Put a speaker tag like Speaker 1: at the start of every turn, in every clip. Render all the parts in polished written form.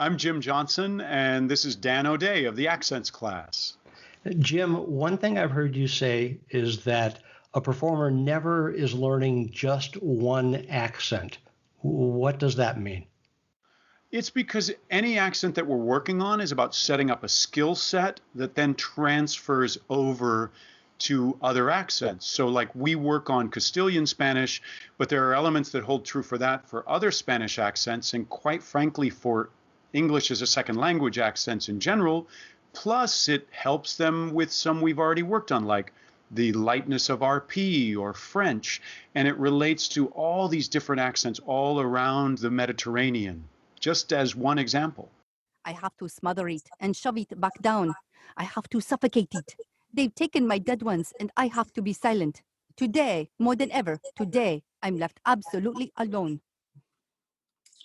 Speaker 1: I'm Jim Johnson, and this is Dan O'Day of the Accents class.
Speaker 2: Jim, one thing I've heard you say is that a performer never is learning just one accent. What does that mean?
Speaker 1: It's because any accent that we're working on is about setting up a skill set that then transfers over to other accents. So, like, we work on Castilian Spanish, but there are elements that hold true for that for other Spanish accents, and quite frankly, for English as a second language accents in general. Plus, it helps them with some we've already worked on, like the lightness of RP or French, and it relates to all these different accents all around the Mediterranean, just as one example.
Speaker 3: I have to smother it and shove it back down. I have to suffocate it. They've taken my dead ones, and I have to be silent. Today, more than ever, today, I'm left absolutely alone.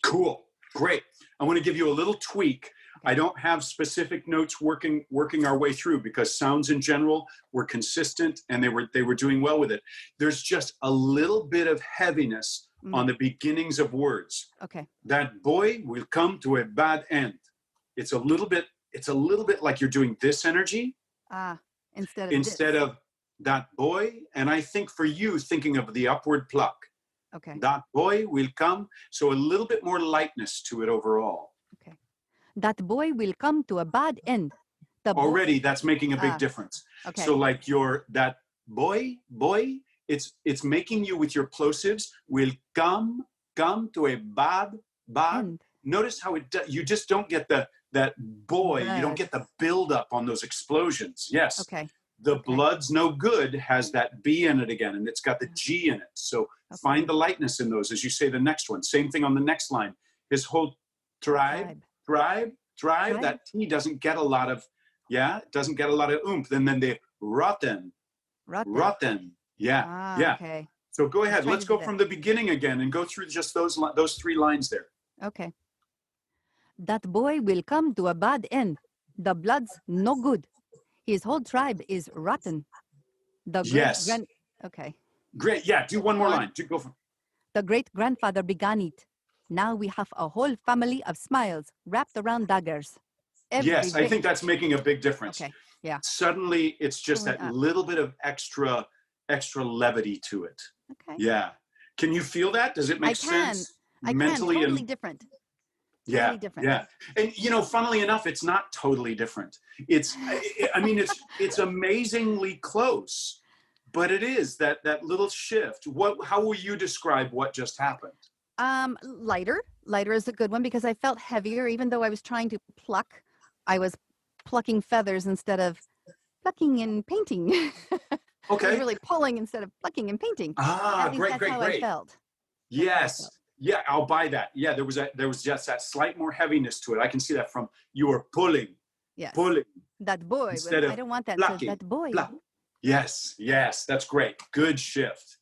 Speaker 4: Cool. Great. I want to give you a little tweak. I don't have specific notes working our way through because sounds in general were consistent and they were doing well with it. There's just a little bit of heaviness on the beginnings of words.
Speaker 3: Okay.
Speaker 4: That boy will come to a bad end. It's a little bit like you're doing this energy. Instead of that boy. And I think for you, thinking of the upward pluck.
Speaker 3: Okay.
Speaker 4: That boy will come. So a little bit more lightness to it overall.
Speaker 3: Okay. That boy will come to a bad end.
Speaker 4: Already, that's making a big difference.
Speaker 3: Okay.
Speaker 4: So like that boy, it's making you with your plosives will come to a bad
Speaker 3: end.
Speaker 4: Notice how you just don't get that boy, you don't get the build up on those explosions. Yes.
Speaker 3: Okay.
Speaker 4: The blood's no good has that B in it again, and it's got the G in it. So find the lightness in those as you say the next one. Same thing on the next line. His whole tribe. That T doesn't get a lot of, oomph. And then the rotten. Yeah.
Speaker 3: Okay.
Speaker 4: So go ahead. Let's go from the beginning again and go through just those three lines there.
Speaker 3: Okay. That boy will come to a bad end. The blood's no good. His whole tribe is rotten. Okay.
Speaker 4: Great. Yeah. Do one more line. Go for.
Speaker 3: The great-grandfather began it. Now we have a whole family of smiles wrapped around daggers.
Speaker 4: Yes, I think that's making a big difference.
Speaker 3: Okay. Yeah.
Speaker 4: Suddenly, it's just that little bit of extra levity to it.
Speaker 3: Okay.
Speaker 4: Yeah. Can you feel that? Does it make sense?
Speaker 3: Mentally totally different.
Speaker 4: Yeah.
Speaker 3: Totally different.
Speaker 4: Yeah. And funnily enough, it's not totally different. It's amazingly close, but it is that little shift. How will you describe what just happened?
Speaker 3: Lighter is a good one because I felt heavier, even though I was trying to pluck. I was plucking feathers instead of plucking and painting.
Speaker 4: Okay.
Speaker 3: I was really pulling instead of plucking and painting.
Speaker 4: Great.
Speaker 3: I felt.
Speaker 4: Yes. Yeah, I'll buy that. Yeah, there was just that slight more heaviness to it. I can see that from you were pulling.
Speaker 3: Yes.
Speaker 4: Pulling.
Speaker 3: That boy. I don't want that.
Speaker 4: Plucking,
Speaker 3: That boy.
Speaker 4: Yes, that's great. Good shift.